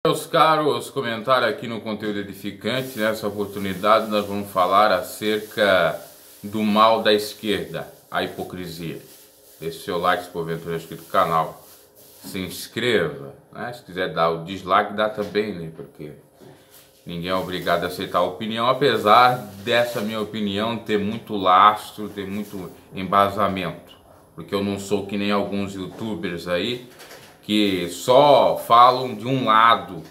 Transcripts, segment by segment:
Meus caros, comentário aqui no Conteúdo Edificante. Nessa oportunidade nós vamos falar acerca do mal da esquerda, a hipocrisia. Deixe seu like se porventura é inscrito no canal, se inscreva, né? Se quiser dar o dislike, dá também, né? Porque ninguém é obrigado a aceitar a opinião, apesar dessa minha opinião ter muito lastro, ter muito embasamento, porque eu não sou que nem alguns youtubers aí que só falam de um lado,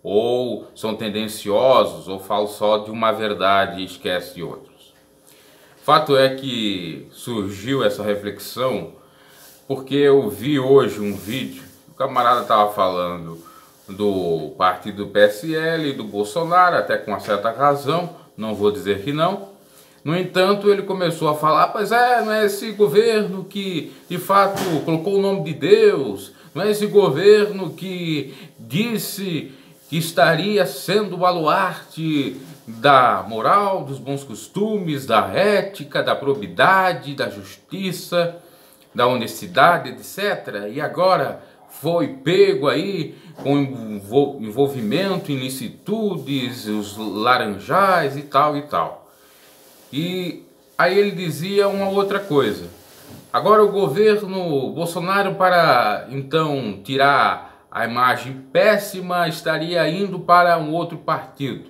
ou são tendenciosos, ou falam só de uma verdade e esquecem de outros. Fato é que surgiu essa reflexão porque eu vi hoje um vídeo, o camarada estava falando do partido PSL e do Bolsonaro, até com uma certa razão, não vou dizer que não. No entanto, ele começou a falar, pois não é esse governo que de fato colocou o nome de Deus, não é esse governo que disse que estaria sendo o baluarte da moral, dos bons costumes, da ética, da probidade, da justiça, da honestidade, etc. E agora foi pego aí com envolvimento em ilicitudes, os laranjais e tal e tal. E aí ele dizia uma outra coisa. Agora o governo Bolsonaro, para então tirar a imagem péssima, estaria indo para um outro partido.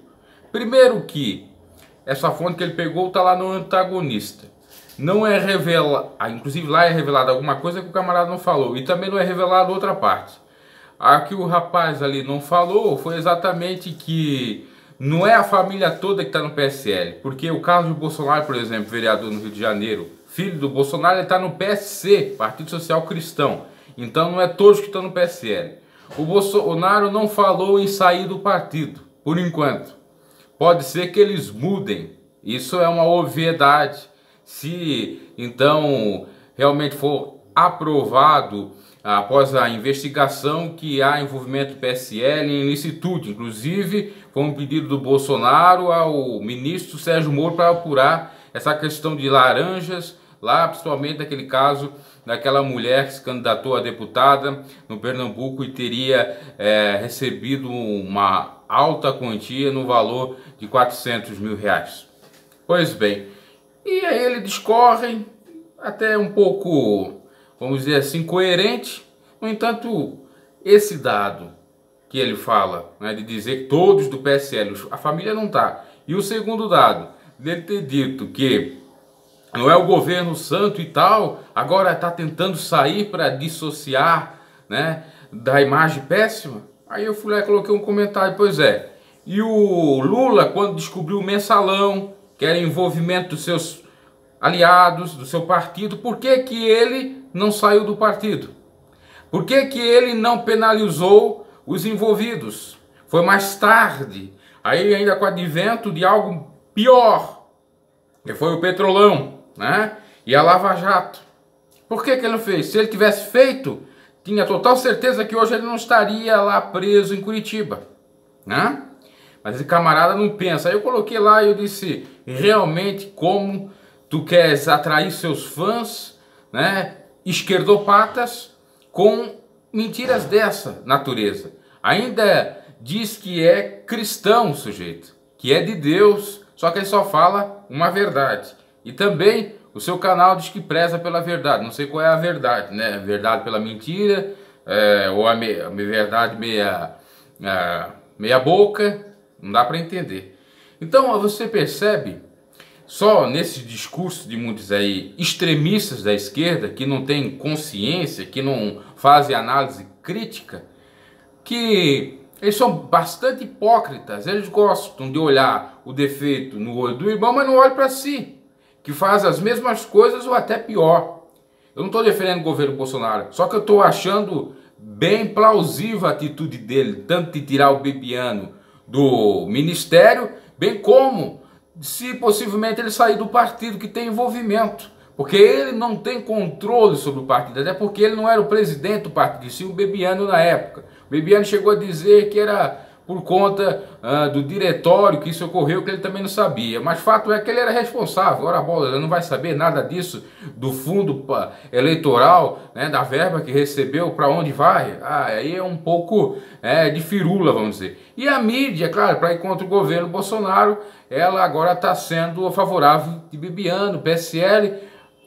Primeiro que essa fonte que ele pegou está lá no antagonista. Não é revelado, inclusive lá é revelado alguma coisa que o camarada não falou. E também não é revelado outra parte. A que o rapaz ali não falou foi exatamente que não é a família toda que está no PSL, porque o caso do Bolsonaro, por exemplo, vereador no Rio de Janeiro, filho do Bolsonaro, ele está no PSC, Partido Social Cristão, então não é todos que estão no PSL. O Bolsonaro não falou em sair do partido, por enquanto. Pode ser que eles mudem, isso é uma obviedade. Se então realmente for aprovado após a investigação que há envolvimento do PSL em ilicitude, inclusive foi um pedido do Bolsonaro ao ministro Sérgio Moro para apurar essa questão de laranjas, lá principalmente naquele caso daquela mulher que se candidatou a deputada no Pernambuco e teria recebido uma alta quantia no valor de R$400 mil. Pois bem, e aí ele discorre até um pouco, vamos dizer assim, coerente. No entanto, esse dado que ele fala, né, de dizer que todos do PSL, a família não está. E o segundo dado, dele ter dito que não é o governo santo e tal, agora está tentando sair para dissociar, né, da imagem péssima. Aí eu fui lá e coloquei um comentário, pois é. E o Lula, quando descobriu o mensalão, que era envolvimento dos seus aliados, do seu partido, por que que ele não saiu do partido? Por que que ele não penalizou os envolvidos? Foi mais tarde, aí ainda com o advento de algo pior, que foi o Petrolão, né? E a Lava Jato. Por que que ele não fez? Se ele tivesse feito, tinha total certeza que hoje ele não estaria lá preso em Curitiba, né? Mas esse camarada não pensa. Aí eu coloquei lá e eu disse, realmente como tu queres atrair seus fãs, né, esquerdopatas, com mentiras dessa natureza. Ainda diz que é cristão o sujeito, que é de Deus, só que ele só fala uma verdade. E também o seu canal diz que preza pela verdade. Não sei qual é a verdade, né? Verdade pela mentira, ou a verdade meia boca, não dá para entender. Então você percebe, só nesse discurso de muitos aí extremistas da esquerda, que não têm consciência, que não fazem análise crítica, que eles são bastante hipócritas. Eles gostam de olhar o defeito no olho do irmão, mas não olham para si, que faz as mesmas coisas ou até pior. Eu não estou defendendo o governo Bolsonaro, só que eu estou achando bem plausível a atitude dele, tanto de tirar o Bebiano do ministério, bem como se possivelmente ele sair do partido que tem envolvimento, porque ele não tem controle sobre o partido, até porque ele não era o presidente do partido, sim o Bebiano na época. O Bebiano chegou a dizer que era por conta do diretório que isso ocorreu, que ele também não sabia. Mas fato é que ele era responsável. Ora bola, ele não vai saber nada disso, do fundo eleitoral, né, da verba que recebeu, para onde vai. Aí é um pouco de firula, vamos dizer. E a mídia, claro, para ir contra o governo Bolsonaro, ela agora está sendo favorável de Bibiano, PSL,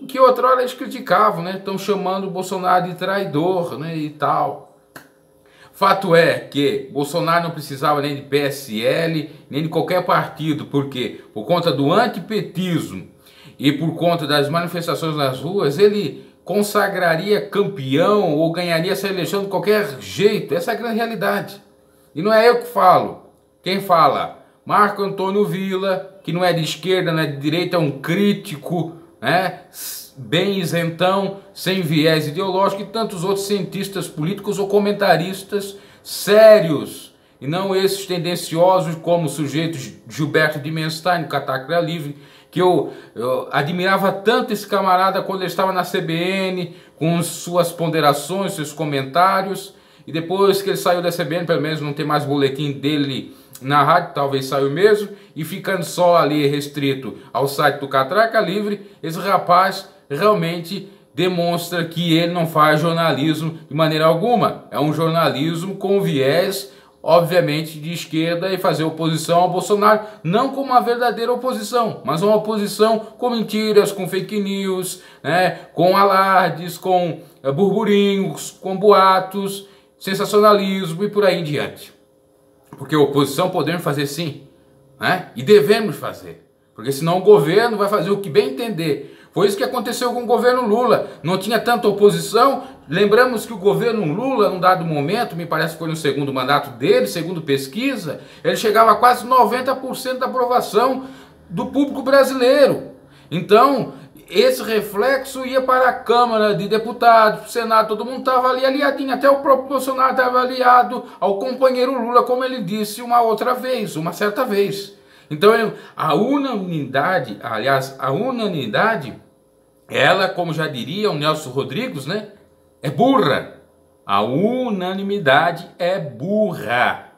que outrora eles criticavam, né? Estão chamando o Bolsonaro de traidor, né, e tal. Fato é que Bolsonaro não precisava nem de PSL, nem de qualquer partido, porque por conta do antipetismo e por conta das manifestações nas ruas, ele consagraria campeão ou ganharia essa eleição de qualquer jeito. Essa é a grande realidade. E não é eu que falo. Quem fala? Marco Antônio Villa, que não é de esquerda, não é de direita, é um crítico, né, bem isentão, sem viés ideológico, e tantos outros cientistas políticos ou comentaristas sérios, e não esses tendenciosos como o sujeito Gilberto Dimenstein, Catacra Livre, que eu admirava tanto esse camarada quando ele estava na CBN, com suas ponderações, seus comentários, e depois que ele saiu da CBN, pelo menos não tem mais boletim dele na rádio, talvez saiu mesmo, e ficando só ali restrito ao site do Catraca Livre, esse rapaz realmente demonstra que ele não faz jornalismo de maneira alguma. É um jornalismo com viés, obviamente, de esquerda, e fazer oposição ao Bolsonaro, não como uma verdadeira oposição, mas uma oposição com mentiras, com fake news, né, com alardes, com burburinhos, com boatos, sensacionalismo e por aí em diante. Porque oposição podemos fazer sim, né? E devemos fazer, porque senão o governo vai fazer o que bem entender. Foi isso que aconteceu com o governo Lula, não tinha tanta oposição. Lembramos que o governo Lula, num dado momento, me parece que foi no segundo mandato dele, segundo pesquisa, ele chegava a quase 90% da aprovação do público brasileiro. Então, esse reflexo ia para a Câmara de Deputados, para o Senado, todo mundo estava ali aliadinho, até o próprio Bolsonaro estava aliado ao companheiro Lula, como ele disse uma outra vez, uma certa vez. Então, a unanimidade, ela, como já diria o Nelson Rodrigues, né, é burra. A unanimidade é burra.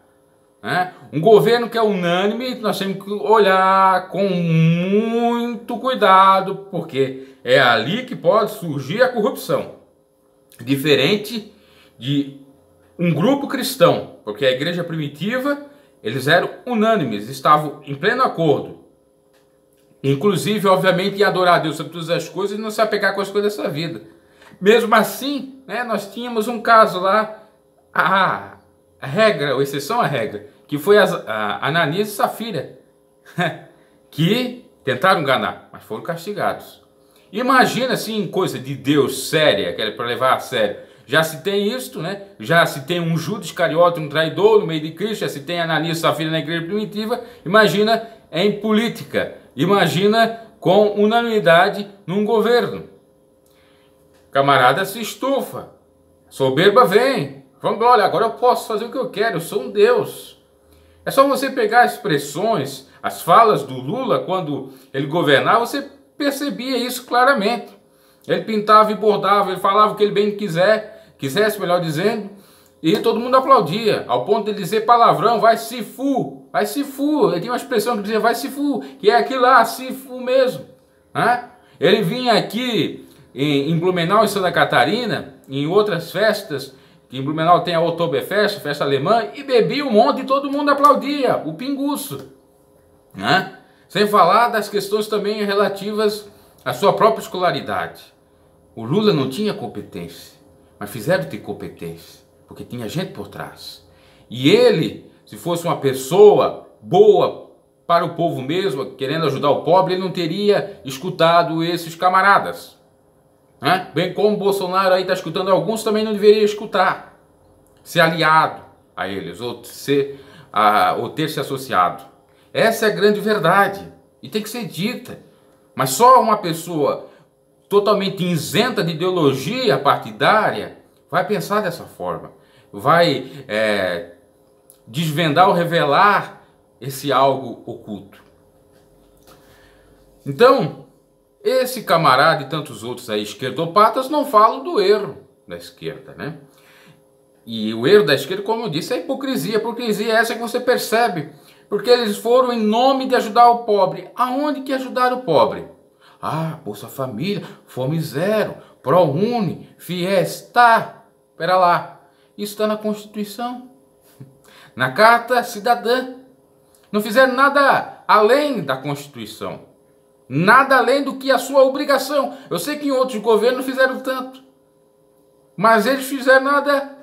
Né? Um governo que é unânime, nós temos que olhar com muito cuidado, porque é ali que pode surgir a corrupção. Diferente de um grupo cristão, porque a igreja primitiva, eles eram unânimes, estavam em pleno acordo. Inclusive, obviamente, em adorar a Deus sobre todas as coisas e não se apegar com as coisas dessa vida. Mesmo assim, né, nós tínhamos um caso lá, a regra, ou exceção à regra, que foi a Ananias e Safira, que tentaram enganar, mas foram castigados. Imagina assim, coisa de Deus séria, que é para levar a sério. Já se tem isto, né? Já se tem um Judas Iscariote, um traidor no meio de Cristo, já se tem Ananias e Safira na igreja primitiva. Imagina em política, imagina com unanimidade num governo. Camarada se estufa, soberba vem, vamos, olha, agora eu posso fazer o que eu quero, eu sou um Deus. É só você pegar as expressões, as falas do Lula quando ele governava, você percebia isso claramente. Ele pintava e bordava, ele falava o que ele bem quisesse, melhor dizendo, e todo mundo aplaudia, ao ponto de dizer palavrão, vai se fu, vai se fu. Ele tinha uma expressão que dizia vai se fu, que é aquilo lá, se fu mesmo. Né? Ele vinha aqui em Blumenau, em Santa Catarina, em outras festas, que em Blumenau tem a Oktoberfest, festa alemã, e bebia um monte e todo mundo aplaudia, o pinguço. Né? Sem falar das questões também relativas à sua própria escolaridade. O Lula não tinha competência, mas fizeram ter competência, porque tinha gente por trás. E ele, se fosse uma pessoa boa para o povo mesmo, querendo ajudar o pobre, ele não teria escutado esses camaradas. Né? Bem como o Bolsonaro aí está escutando, alguns também não deveria escutar, ser aliado a eles, ou ter se associado. Essa é a grande verdade, e tem que ser dita. Mas só uma pessoa totalmente isenta de ideologia partidária vai pensar dessa forma, vai desvendar ou revelar esse algo oculto. Então, esse camarada e tantos outros aí esquerdopatas não falam do erro da esquerda, né? E o erro da esquerda, como eu disse, é a hipocrisia. A hipocrisia é essa que você percebe. Porque eles foram em nome de ajudar o pobre. Aonde que ajudaram o pobre? Ah, Bolsa Família, Fome Zero, ProUni, FIES. Tá, pera lá. Isso está na Constituição. Na Carta Cidadã. Não fizeram nada além da Constituição. Nada além do que a sua obrigação. Eu sei que em outros governos fizeram tanto. Mas eles fizeram nada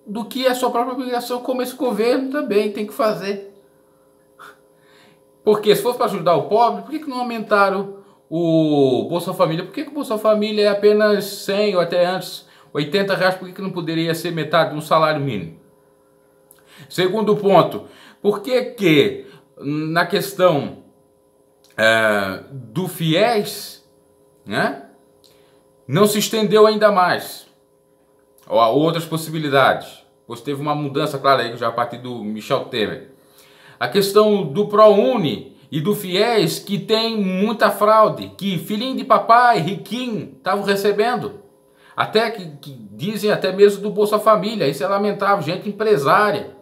do que a sua própria obrigação, como esse governo também tem que fazer. Porque se fosse para ajudar o pobre, por que não aumentaram o Bolsa Família? Por que o Bolsa Família é apenas 100 ou até antes R$80? Por que não poderia ser metade de um salário mínimo? Segundo ponto, por que na questão do FIES, né, não se estendeu ainda mais a outras possibilidades? Pois teve uma mudança, claro, aí já a partir do Michel Temer. A questão do ProUni e do FIES, que tem muita fraude, que filhinho de papai, riquinho, estavam recebendo. Até que dizem até mesmo do Bolsa Família, isso é lamentável, gente empresária,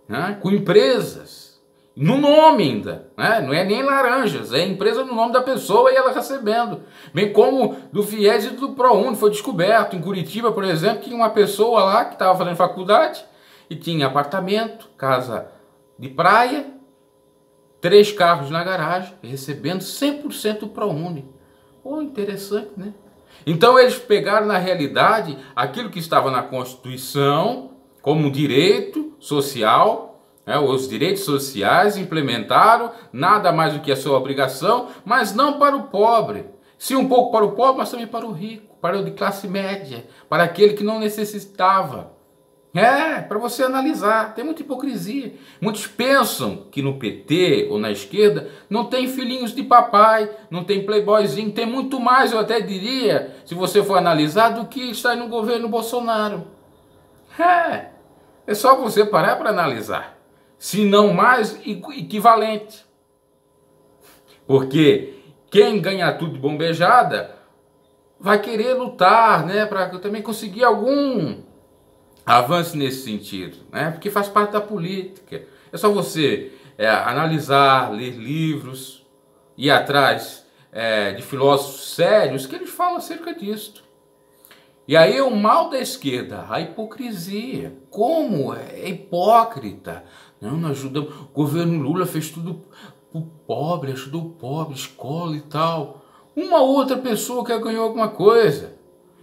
né, com empresas, no nome ainda, né, não é nem laranjas, é empresa no nome da pessoa e ela recebendo. Bem como do FIES e do ProUni, foi descoberto em Curitiba, por exemplo, que uma pessoa lá que estava fazendo faculdade e tinha apartamento, casa de praia, 3 carros na garagem, recebendo 100% do ProUni. Oh, interessante, né? Então eles pegaram na realidade aquilo que estava na Constituição como direito social, né, os direitos sociais implementaram, nada mais do que a sua obrigação, mas não para o pobre. Sim, um pouco para o pobre, mas também para o rico, para o de classe média, para aquele que não necessitava. Para você analisar, tem muita hipocrisia. Muitos pensam que no PT ou na esquerda não tem filhinhos de papai, não tem playboyzinho, tem muito mais, eu até diria, se você for analisar, do que está aí no governo Bolsonaro. É só você parar para analisar, se não mais equivalente. Porque quem ganha tudo de bombejada vai querer lutar, né, para também conseguir algum avance nesse sentido, né? Porque faz parte da política. É só você analisar, ler livros, ir atrás de filósofos sérios que eles falam acerca disso. E aí o mal da esquerda, a hipocrisia. Como é hipócrita. Não, não ajudamos. O governo Lula fez tudo para o pobre, ajudou o pobre, escola e tal. Uma outra pessoa que ganhou alguma coisa.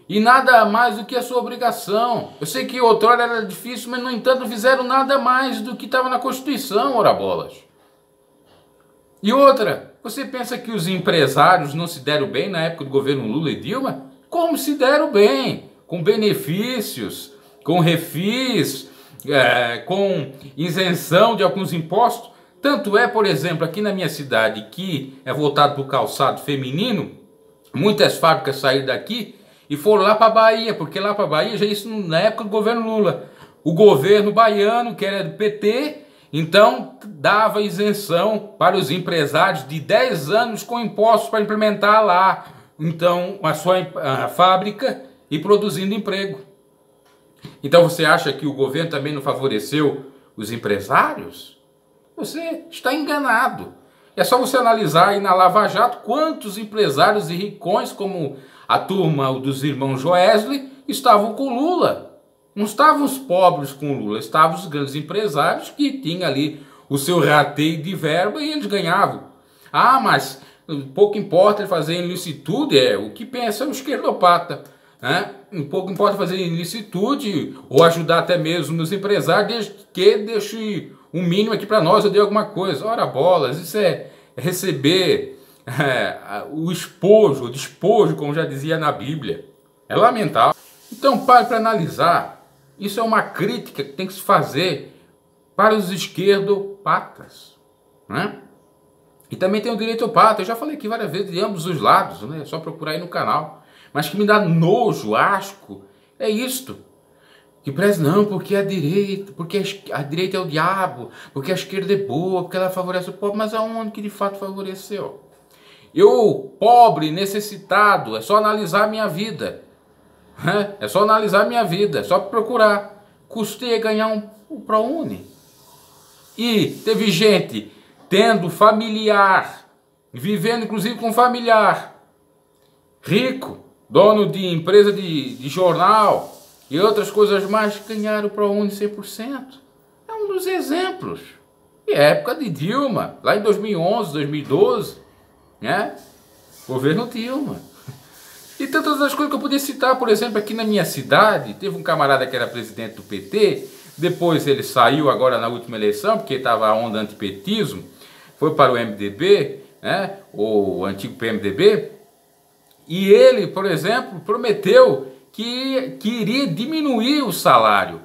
E nada mais do que a sua obrigação. Eu sei que outrora era difícil, mas no entanto não fizeram nada mais do que estava na Constituição, ora bolas. E outra, você pensa que os empresários não se deram bem na época do governo Lula e Dilma? Como se deram bem? Com benefícios, com refis, com isenção de alguns impostos. Tanto é, por exemplo, aqui na minha cidade, que é voltado para o calçado feminino, muitas fábricas saíram daqui e foram lá para a Bahia, porque lá para a Bahia, já isso na época do governo Lula, o governo baiano, que era do PT, então dava isenção para os empresários de 10 anos com impostos para implementar lá, então, a fábrica e produzindo emprego. Então você acha que o governo também não favoreceu os empresários? Você está enganado. É só você analisar aí na Lava Jato quantos empresários e ricões, como a turma dos irmãos Joesley, estavam com Lula. Não estavam os pobres com Lula, estavam os grandes empresários que tinham ali o seu rateio de verba e eles ganhavam. Ah, mas pouco importa ele fazer ilicitude, o que pensa o esquerdopata, né? Pouco importa fazer ilicitude ou ajudar até mesmo os empresários, desde que deixe um mínimo aqui para nós, eu dei alguma coisa. Ora bolas, isso é receber o despojo, como já dizia na Bíblia. É lamentável. Então pare para analisar. Isso é uma crítica que tem que se fazer para os esquerdopatas, né? E também tem o direitopata. Eu já falei aqui várias vezes de ambos os lados, né? É só procurar aí no canal. Mas que me dá nojo, asco, é isto. Que preza não, porque a direita, porque a direita é o diabo, porque a esquerda é boa, porque ela favorece o pobre. Mas aonde que de fato favoreceu? Eu, pobre, necessitado, é só analisar a minha vida. É só analisar a minha vida, é só procurar. Custei a ganhar o ProUni. E teve gente tendo familiar, vivendo inclusive com familiar, rico, dono de empresa de jornal e outras coisas mais, ganharam o ProUni 100%. É um dos exemplos. E é época de Dilma, lá em 2011, 2012, né? Governo Dilma. E tantas outras coisas que eu podia citar, por exemplo, aqui na minha cidade, teve um camarada que era presidente do PT, depois ele saiu agora na última eleição, porque estava a onda antipetismo, foi para o MDB, né, o antigo PMDB, e ele, por exemplo, prometeu que iria diminuir o salário,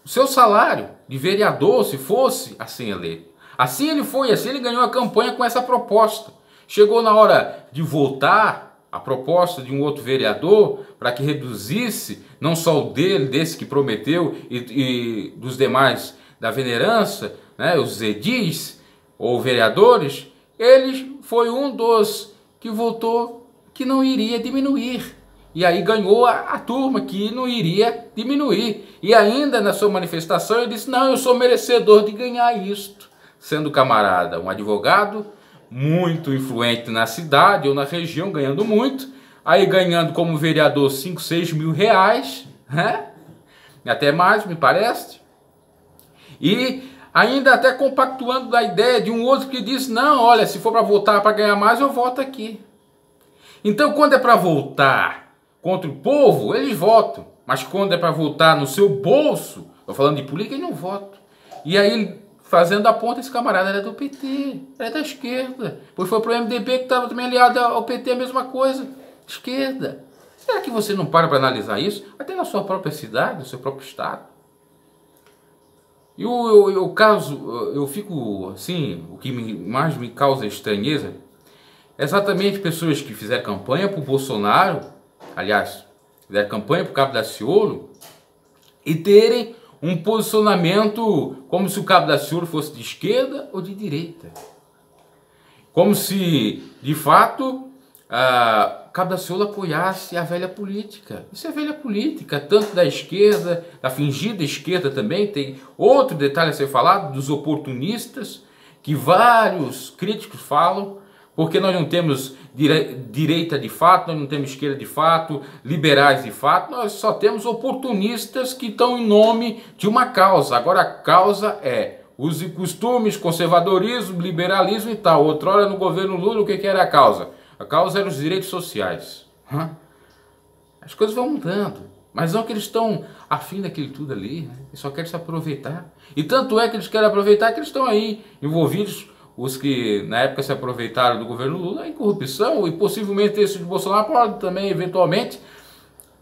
o seu salário de vereador, se fosse assim eleito. Assim ele foi, assim ele ganhou a campanha com essa proposta. Chegou na hora de votar a proposta de um outro vereador para que reduzisse, não só o dele, desse que prometeu, e dos demais da venerança, né, os edis ou vereadores, ele foi um dos que votou que não iria diminuir. E aí ganhou a turma que não iria diminuir. E ainda na sua manifestação ele disse, não, eu sou merecedor de ganhar isto. Sendo camarada um advogado muito influente na cidade ou na região, ganhando muito, aí ganhando como vereador 5, 6 mil reais, né? Até mais, me parece. E ainda até compactuando da ideia de um outro que disse, não, olha, se for para votar para ganhar mais, eu voto aqui. Então, quando é para votar contra o povo, eles votam. Mas quando é para votar no seu bolso, estou falando de política, eles não votam. E aí, fazendo a ponta, esse camarada era do PT, era da esquerda. Depois foi para o MDB, que estava também aliado ao PT, a mesma coisa, esquerda. Será que você não para analisar isso? Até na sua própria cidade, no seu próprio estado. E o caso, eu fico assim, o que mais me causa estranheza, é exatamente pessoas que fizeram campanha para o Bolsonaro, aliás, fizeram campanha para o Cabo Daciolo, e terem um posicionamento como se o Cabo Daciolo fosse de esquerda ou de direita. Como se, de fato, o Cabo Daciolo apoiasse a velha política. Isso é velha política, tanto da esquerda, da fingida esquerda também. Tem outro detalhe a ser falado, dos oportunistas, que vários críticos falam, porque nós não temos direita de fato, nós não temos esquerda de fato, liberais de fato, nós só temos oportunistas que estão em nome de uma causa. Agora a causa é usos e costumes, conservadorismo, liberalismo e tal. Outrora no governo Lula, o que era a causa? A causa eram os direitos sociais. As coisas vão mudando, mas não que eles estão afim daquilo tudo ali, né? Eles só querem se aproveitar. E tanto é que eles querem aproveitar que eles estão aí envolvidos. Os que na época se aproveitaram do governo Lula em corrupção, e possivelmente esses de Bolsonaro podem também, eventualmente,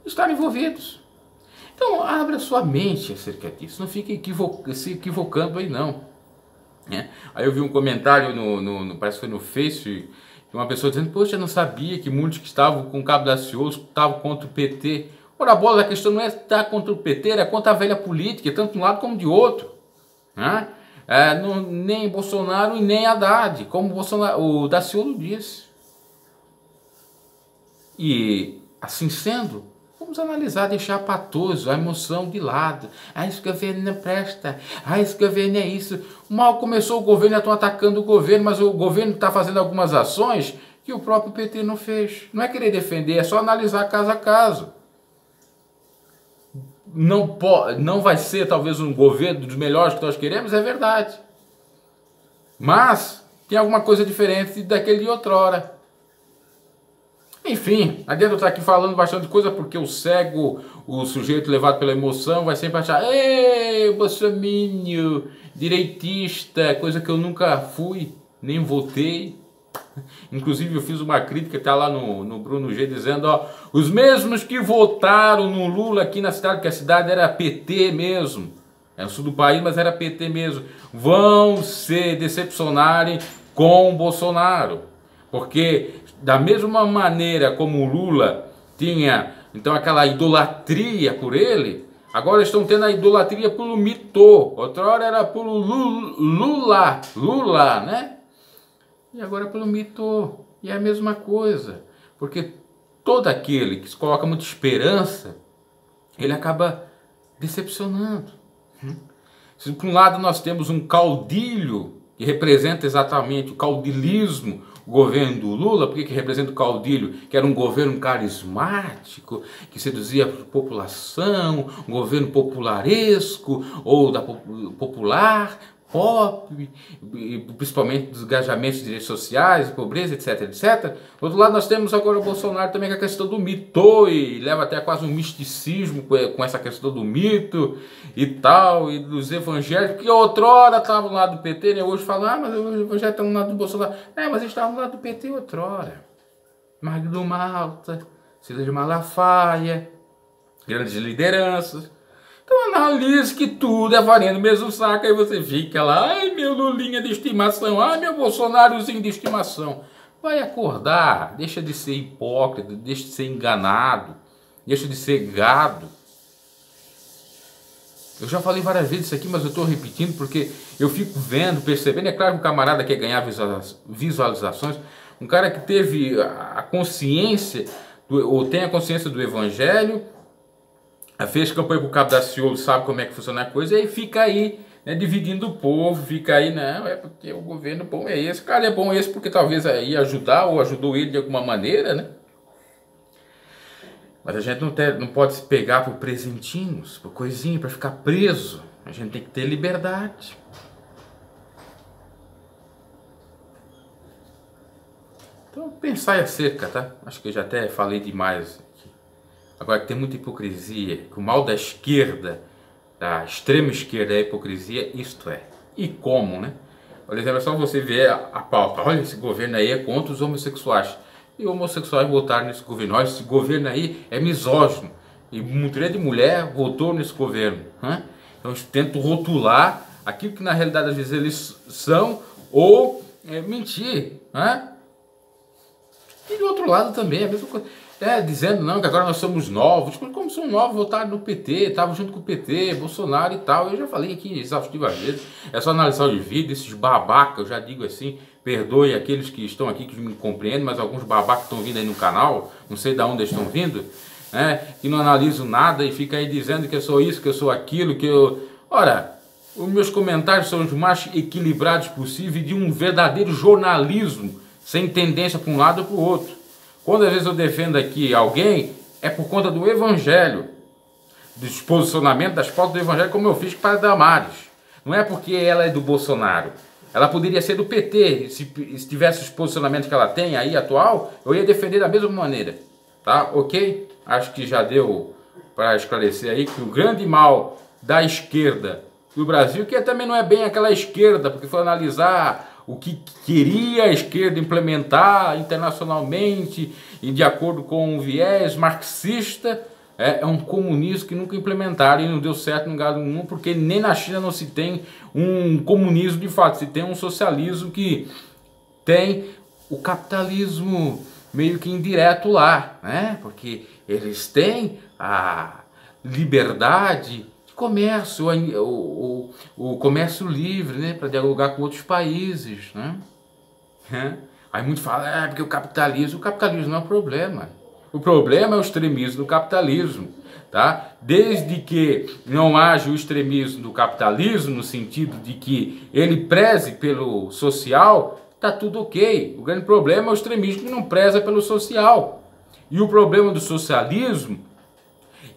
estar envolvidos. Então, abra sua mente acerca disso, não fique se equivocando aí não. Aí eu vi um comentário, parece que foi no Face, de uma pessoa dizendo, poxa, eu não sabia que muitos que estavam com o Cabo Daciolo estavam contra o PT. Ora, a bola da questão não é estar contra o PT, é contra a velha política, tanto de um lado como de outro. Nem Bolsonaro e nem Haddad, como o Daciolo disse. E assim sendo, vamos analisar, deixar patoso, a emoção de lado. Esse governo não presta, esse governo é isso. Mal começou o governo, já estão atacando o governo, mas o governo está fazendo algumas ações que o próprio PT não fez. Não é querer defender, é só analisar caso a caso. Não vai ser talvez um governo dos melhores que nós queremos, é verdade. Mas tem alguma coisa diferente daquele de outrora. Enfim, não adianta eu estar aqui falando bastante coisa, porque o cego, o sujeito levado pela emoção, vai sempre achar, ei, bolsominion, direitista, coisa que eu nunca fui, nem votei. Inclusive eu fiz uma crítica, está lá no Bruno G, dizendo, ó, os mesmos que votaram no Lula aqui na cidade, que a cidade era PT mesmo, é no sul do país, mas era PT mesmo, vão se decepcionarem com o Bolsonaro, porque da mesma maneira como o Lula tinha então aquela idolatria por ele, agora estão tendo a idolatria pelo mito. Outra hora era pelo Lula, né? E agora pelo mito, e é a mesma coisa, porque todo aquele que se coloca muita esperança, ele acaba decepcionando. Se por um lado nós temos um caudilho que representa exatamente o caudilismo, o governo do Lula, porque que representa o caudilho, que era um governo carismático, que seduzia a população, um governo popularesco, ou da popular, pop, principalmente dos engajamentos de redes sociais, pobreza, etc, etc. Do outro lado nós temos agora o Bolsonaro também com a questão do mito, e leva até quase um misticismo com essa questão do mito e tal, e dos evangélicos, que outrora estavam lá do PT, né? Hoje falam, mas os evangélicos estão no lado do Bolsonaro. Mas eles estavam no lado do PT outrora. Magno Malta, Silas Malafaia, grandes lideranças. Então analise que tudo é farinha do mesmo saco, aí você fica lá, ai meu Lulinha de estimação, ai meu Bolsonarozinho de estimação. Vai acordar, deixa de ser hipócrita, deixa de ser enganado, deixa de ser gado. Eu já falei várias vezes isso aqui, mas eu estou repetindo porque eu fico vendo, percebendo. É claro que um camarada quer ganhar visualizações, um cara que teve a consciência, ou tem a consciência do evangelho, fez campanha pro Cabo Daciolo, sabe como é que funciona a coisa, e aí fica aí, né, dividindo o povo, fica aí, não, é porque o governo bom é esse, cara, é bom esse porque talvez ia ajudar, ou ajudou ele de alguma maneira, né? Mas a gente não pode se pegar por presentinhos, por coisinha, para ficar preso. A gente tem que ter liberdade. Então, pensar acerca, tá? Acho que eu já até falei demais aqui. Agora, que tem muita hipocrisia, que o mal da esquerda, da extrema esquerda é a hipocrisia, isto é. E como, né? Por exemplo, é só você ver a pauta. Olha, esse governo aí é contra os homossexuais. E homossexuais votaram nesse governo. Olha, esse governo aí é misógino. E um trilhão de mulher votou nesse governo. Né? Então eles tentam rotular aquilo que na realidade às vezes eles são, ou mentir. Né? E do outro lado também a mesma coisa. Dizendo não, que agora nós somos novos. Como são novos, votaram no PT, estavam junto com o PT, Bolsonaro e tal. Eu já falei aqui exaustivas vezes. É só analisar o vídeo, esses babacas, eu já digo assim. Perdoe aqueles que estão aqui, que me compreendem, mas alguns babacas estão vindo aí no canal, não sei de onde eles estão vindo, né, que não analisam nada e fica aí dizendo que eu sou isso, que eu sou aquilo, que eu... Ora, os meus comentários são os mais equilibrados possíveis de um verdadeiro jornalismo, sem tendência para um lado ou para o outro. Quando às vezes eu defendo aqui alguém, é por conta do evangelho, dos posicionamentos, das pautas do evangelho, como eu fiz para a Damares. Não é porque ela é do Bolsonaro. Ela poderia ser do PT, se tivesse os posicionamentos que ela tem aí atual, eu ia defender da mesma maneira, tá? Ok? Acho que já deu para esclarecer aí que o grande mal da esquerda do Brasil, que também não é bem aquela esquerda, porque foi analisar o que queria a esquerda implementar internacionalmente e de acordo com o viés marxista, é um comunismo que nunca implementaram e não deu certo em lugar nenhum, porque nem na China não se tem um comunismo de fato, se tem um socialismo que tem o capitalismo meio que indireto lá, né? Porque eles têm a liberdade de comércio, o comércio livre, né? Para dialogar com outros países, né? Aí muitos falam, porque o capitalismo não é um problema. O problema é o extremismo do capitalismo, tá? Desde que não haja o extremismo do capitalismo, no sentido de que ele preze pelo social, tá tudo ok. O grande problema é o extremismo que não preza pelo social. E o problema do socialismo,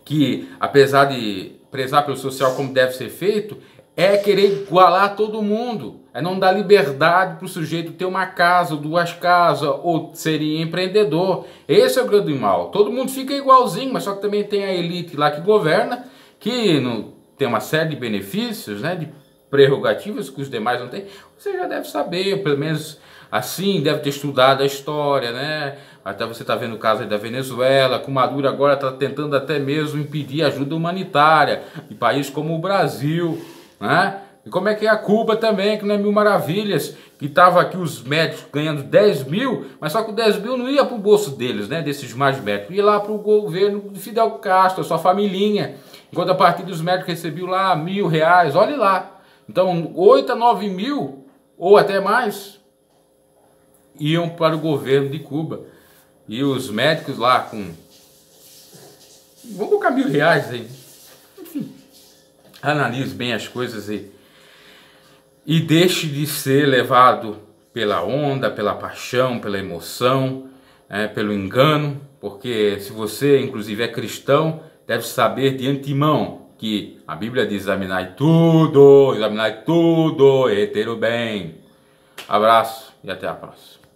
que apesar de prezar pelo social como deve ser feito, é querer igualar todo mundo. É não dar liberdade para o sujeito ter uma casa, ou duas casas, ou ser empreendedor. Esse é o grande mal. Todo mundo fica igualzinho, mas só que também tem a elite lá que governa, que não, tem uma série de benefícios, né, de prerrogativas que os demais não têm. Você já deve saber, pelo menos assim, deve ter estudado a história, né? Até você está vendo o caso aí da Venezuela, que o Maduro agora está tentando até mesmo impedir ajuda humanitária de países como o Brasil, né? E como é que é a Cuba também, que não é mil maravilhas, que estava aqui os médicos ganhando 10 mil, mas só que o 10 mil não ia para o bolso deles, né, desses mais médicos, ia lá para o governo de Fidel Castro, a sua familhinha, enquanto a partir dos médicos recebiam lá R$1.000, olhe lá. Então 8 a 9 mil, ou até mais, iam para o governo de Cuba. E os médicos lá com... Vamos colocar R$1.000 aí. Enfim, analise bem as coisas e deixe de ser levado pela onda, pela paixão, pela emoção, pelo engano, porque se você inclusive é cristão, deve saber de antemão que a Bíblia diz: examinai tudo, e ter o bem. Abraço e até a próxima.